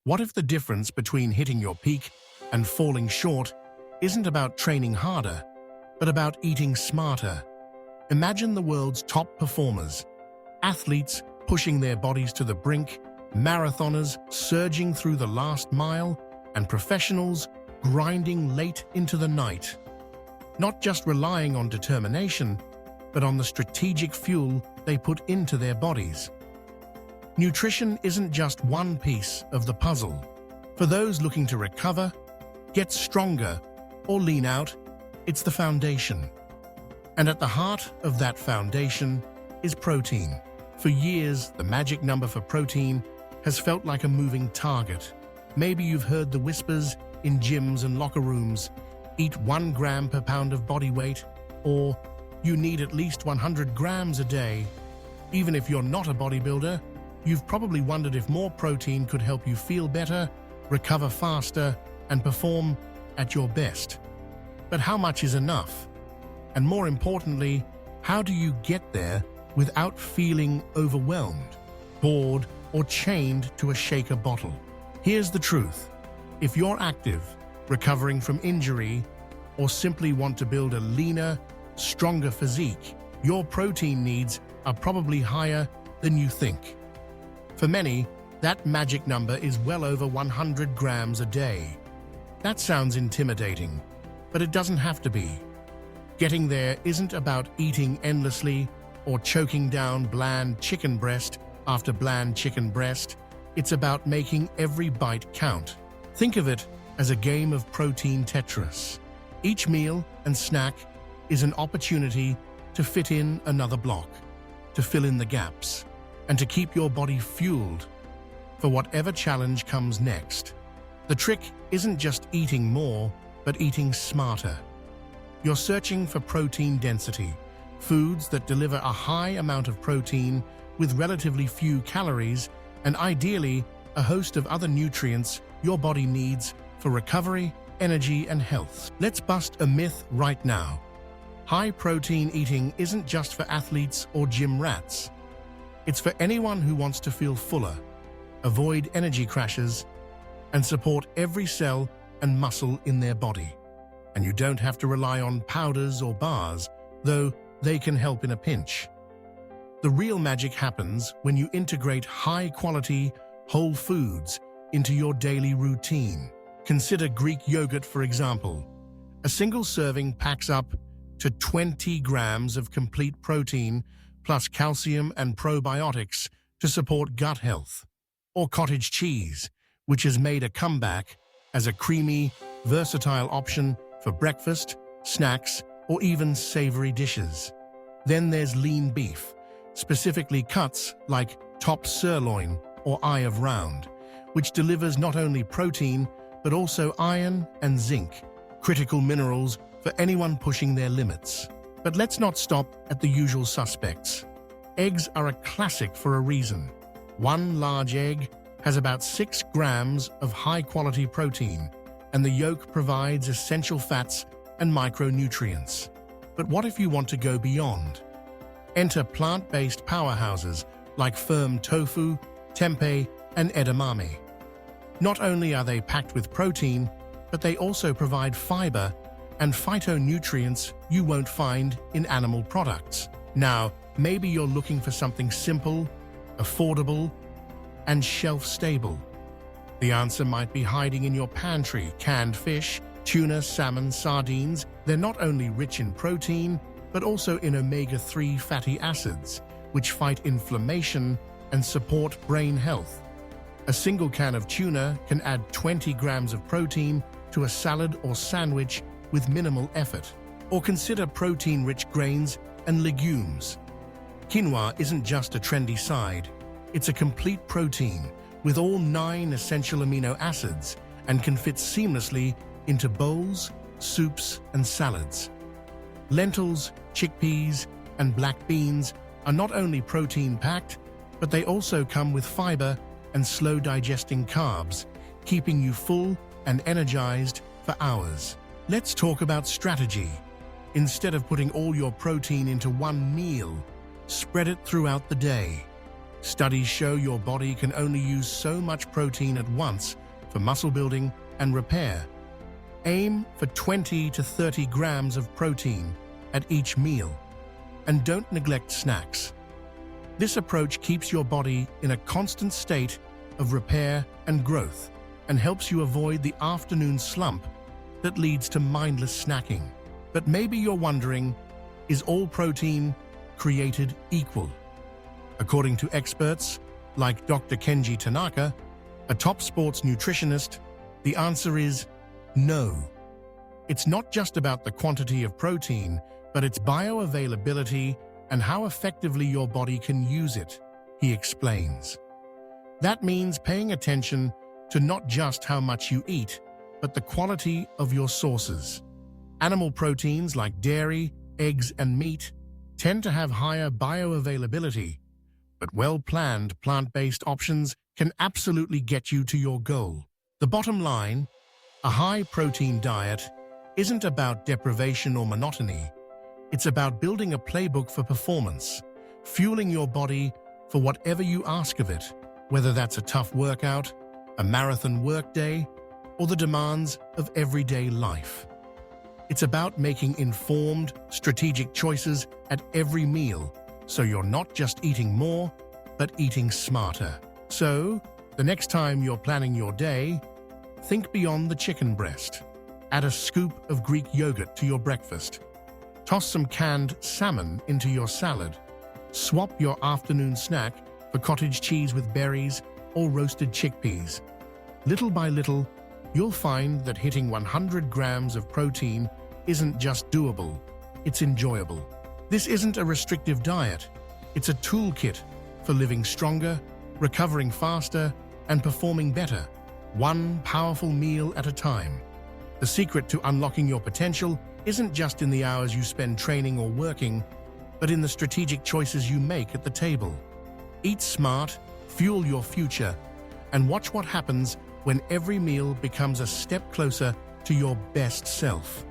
What if the difference between hitting your peak and falling short isn't about training harder, but about eating smarter? Imagine the world's top performers, athletes pushing their bodies to the brink, marathoners surging through the last mile, and professionals grinding late into the night. Not just relying on determination, but on the strategic fuel they put into their bodies. Nutrition isn't just one piece of the puzzle. For those looking to recover, get stronger, or lean out, it's the foundation. And at the heart of that foundation is protein. For years, the magic number for protein has felt like a moving target. Maybe you've heard the whispers in gyms and locker rooms, eat 1 gram per pound of body weight, or you need at least 100 grams a day. Even if you're not a bodybuilder, you've probably wondered if more protein could help you feel better, recover faster, and perform at your best. But how much is enough? And more importantly, how do you get there without feeling overwhelmed, bored, or chained to a shaker bottle? Here's the truth. If you're active, recovering from injury, or simply want to build a leaner, stronger physique, your protein needs are probably higher than you think. For many, that magic number is well over 100 grams a day. That sounds intimidating, but it doesn't have to be. Getting there isn't about eating endlessly or choking down bland chicken breast after bland chicken breast. It's about making every bite count. Think of it as a game of protein Tetris. Each meal and snack is an opportunity to fit in another block, to fill in the gaps, and to keep your body fueled for whatever challenge comes next. The trick isn't just eating more, but eating smarter. You're searching for protein density, foods that deliver a high amount of protein with relatively few calories, and ideally, a host of other nutrients your body needs for recovery, energy, and health. Let's bust a myth right now. High protein eating isn't just for athletes or gym rats. It's for anyone who wants to feel fuller, avoid energy crashes, and support every cell and muscle in their body. And you don't have to rely on powders or bars, though they can help in a pinch. The real magic happens when you integrate high-quality, whole foods into your daily routine. Consider Greek yogurt, for example. A single serving packs up to 20 grams of complete protein, plus calcium and probiotics to support gut health. Or cottage cheese, which has made a comeback as a creamy, versatile option for breakfast, snacks, or even savory dishes. Then there's lean beef, specifically cuts like top sirloin or eye of round, which delivers not only protein, but also iron and zinc, critical minerals for anyone pushing their limits. But let's not stop at the usual suspects. Eggs are a classic for a reason. One large egg has about 6 grams of high-quality protein, and the yolk provides essential fats and micronutrients. But what if you want to go beyond? Enter plant-based powerhouses like firm tofu, tempeh, and edamame. Not only are they packed with protein, but they also provide fiber and phytonutrients you won't find in animal products. Now, maybe you're looking for something simple, affordable, and shelf-stable. The answer might be hiding in your pantry. Canned fish, tuna, salmon, sardines. They're not only rich in protein, but also in omega-3 fatty acids, which fight inflammation and support brain health. A single can of tuna can add 20 grams of protein to a salad or sandwich with minimal effort. Or consider protein-rich grains and legumes. Quinoa isn't just a trendy side. It's a complete protein with all 9 essential amino acids and can fit seamlessly into bowls, soups, and salads. Lentils, chickpeas, and black beans are not only protein-packed, but they also come with fiber and slow-digesting carbs, keeping you full and energized for hours. Let's talk about strategy. Instead of putting all your protein into one meal, spread it throughout the day. Studies show your body can only use so much protein at once for muscle building and repair. Aim for 20 to 30 grams of protein at each meal, and don't neglect snacks. This approach keeps your body in a constant state of repair and growth and helps you avoid the afternoon slump that leads to mindless snacking. But maybe you're wondering, is all protein created equal? According to experts like Dr. Kenji Tanaka, a top sports nutritionist, the answer is no. It's not just about the quantity of protein, but its bioavailability and how effectively your body can use it, he explains. That means paying attention to not just how much you eat, but the quality of your sources. Animal proteins like dairy, eggs, and meat tend to have higher bioavailability, but well-planned plant-based options can absolutely get you to your goal. The bottom line, a high-protein diet isn't about deprivation or monotony. It's about building a playbook for performance, fueling your body for whatever you ask of it, whether that's a tough workout, a marathon workday, or the demands of everyday life. It's about making informed, strategic choices at every meal, so you're not just eating more, but eating smarter. So, the next time you're planning your day, think beyond the chicken breast. Add a scoop of Greek yogurt to your breakfast. Toss some canned salmon into your salad. Swap your afternoon snack for cottage cheese with berries or roasted chickpeas. Little by little, you'll find that hitting 100 grams of protein isn't just doable, it's enjoyable. This isn't a restrictive diet, it's a toolkit for living stronger, recovering faster, and performing better, one powerful meal at a time. The secret to unlocking your potential isn't just in the hours you spend training or working, but in the strategic choices you make at the table. Eat smart, fuel your future, and watch what happens when every meal becomes a step closer to your best self.